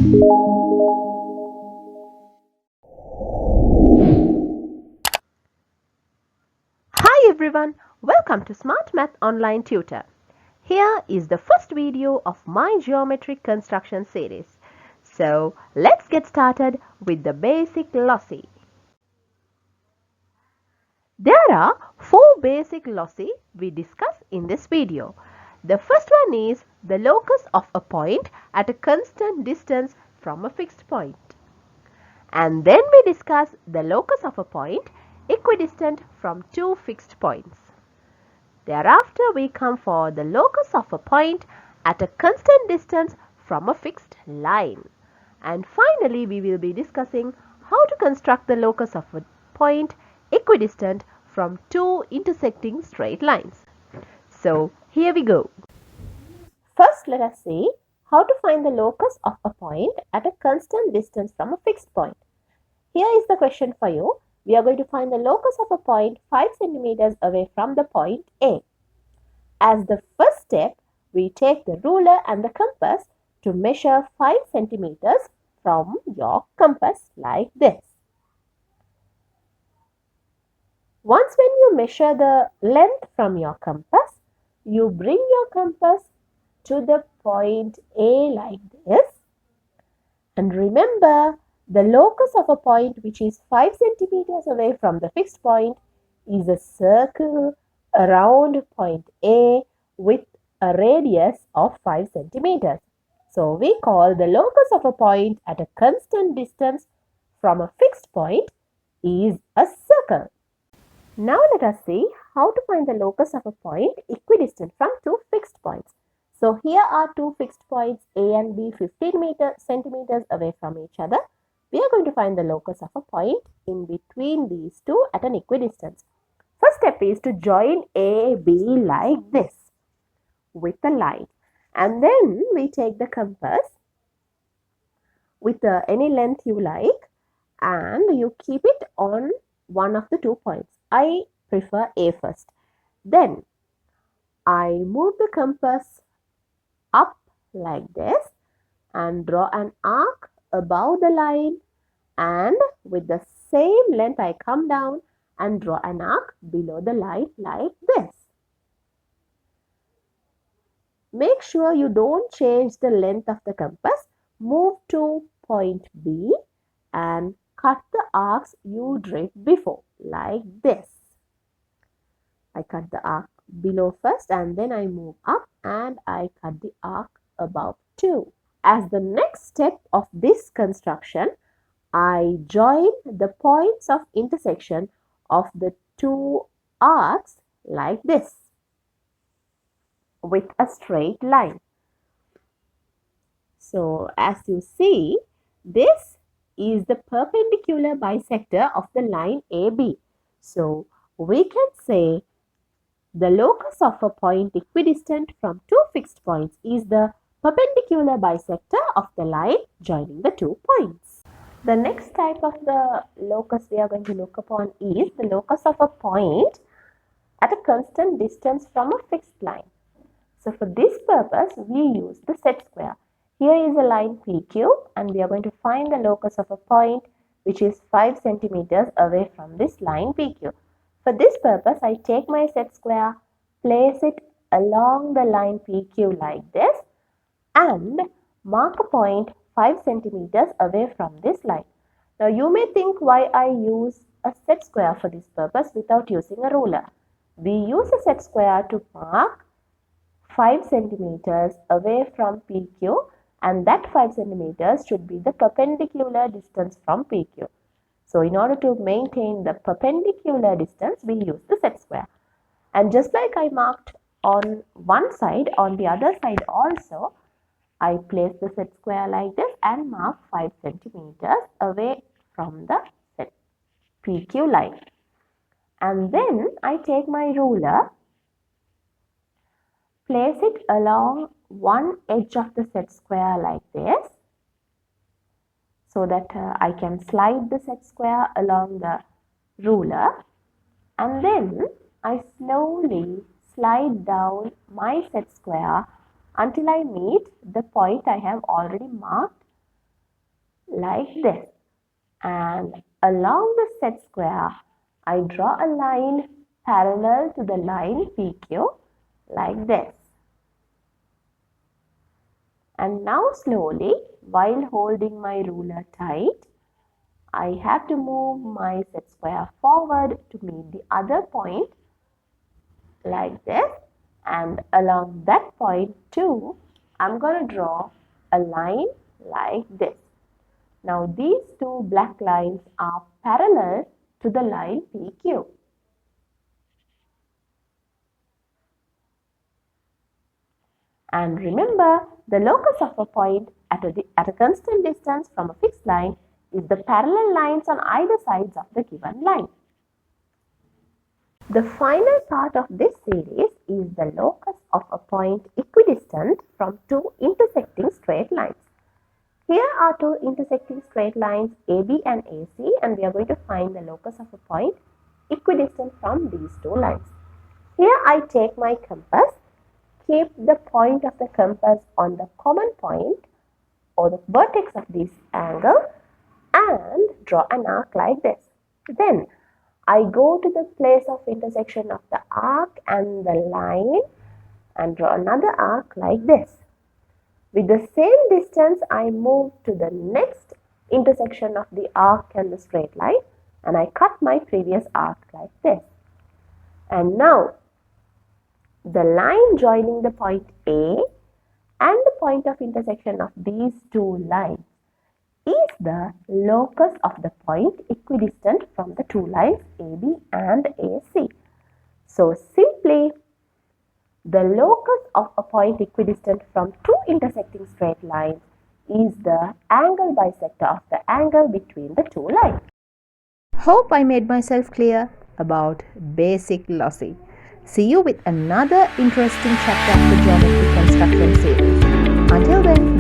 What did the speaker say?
Hi everyone, welcome to Smart Math Online Tutor. Here is the first video of my geometric construction series. So let's get started with the basic loci. There are 4 basic loci we discuss in this video. The first one is the locus of a point at a constant distance from a fixed point. And then we discuss the locus of a point equidistant from two fixed points. Thereafter, we come for the locus of a point at a constant distance from a fixed line. And finally, we will be discussing how to construct the locus of a point equidistant from two intersecting straight lines. So, here we go. First, let us see how to find the locus of a point at a constant distance from a fixed point. Here is the question for you. We are going to find the locus of a point 5 centimeters away from the point A. As the first step, we take the ruler and the compass to measure 5 centimeters from your compass like this. Once when you measure the length from your compass, you bring your compass to the point A like this. And remember, the locus of a point which is 5 centimeters away from the fixed point is a circle around point A with a radius of 5 centimeters. So, we call the locus of a point at a constant distance from a fixed point is a circle. Now, let us see how to find the locus of a point equidistant from two fixed points. So, here are two fixed points A and B 15 centimeters away from each other. We are going to find the locus of a point in between these two at an equidistance. First step is to join A, B like this with a line. And then we take the compass with any length you like and you keep it on one of the 2 points. I prefer A first. Then I move the compass up like this and draw an arc above the line, and with the same length I come down and draw an arc below the line like this. Make sure you don't change the length of the compass. Move to point B and cut the arcs you drew before like this. I cut the arc below first and then I move up and I cut the arc above too. As the next step of this construction, I join the points of intersection of the two arcs like this with a straight line. So, as you see, this is the perpendicular bisector of the line AB. So, we can say the locus of a point equidistant from two fixed points is the perpendicular bisector of the line joining the 2 points. The next type of the locus we are going to look upon is the locus of a point at a constant distance from a fixed line. So, for this purpose, we use the set square. Here is a line PQ and we are going to find the locus of a point which is 5 centimeters away from this line PQ. For this purpose, I take my set square, place it along the line PQ like this and mark a point 5 centimeters away from this line. Now, you may think why I use a set square for this purpose without using a ruler. We use a set square to mark 5 centimeters away from PQ, and that 5 centimeters should be the perpendicular distance from PQ. So, in order to maintain the perpendicular distance, we use the set square. And just like I marked on one side, on the other side also, I place the set square like this and mark 5 centimeters away from the set PQ line. And then I take my ruler, place it along one edge of the set square like this so that I can slide the set square along the ruler, and then I slowly slide down my set square until I meet the point I have already marked like this. And along the set square, I draw a line parallel to the line PQ like this. And now slowly, while holding my ruler tight, I have to move my set square forward to meet the other point like this, and along that point too, I'm going to draw a line like this. Now these two black lines are parallel to the line PQ. And remember, the locus of a point at a constant distance from a fixed line is the parallel lines on either sides of the given line. The final part of this series is the locus of a point equidistant from two intersecting straight lines. Here are two intersecting straight lines AB and AC, and we are going to find the locus of a point equidistant from these two lines. Here I take my compass, keep the point of the compass on the common point or the vertex of this angle and draw an arc like this. Then I go to the place of intersection of the arc and the line and draw another arc like this. With the same distance, I move to the next intersection of the arc and the straight line and I cut my previous arc like this. And now, the line joining the point A and the point of intersection of these two lines is the locus of the point equidistant from the two lines AB and AC. So simply, the locus of a point equidistant from two intersecting straight lines is the angle bisector of the angle between the two lines. Hope I made myself clear about basic loci. See you with another interesting chapter of the geometry construction series. Until then,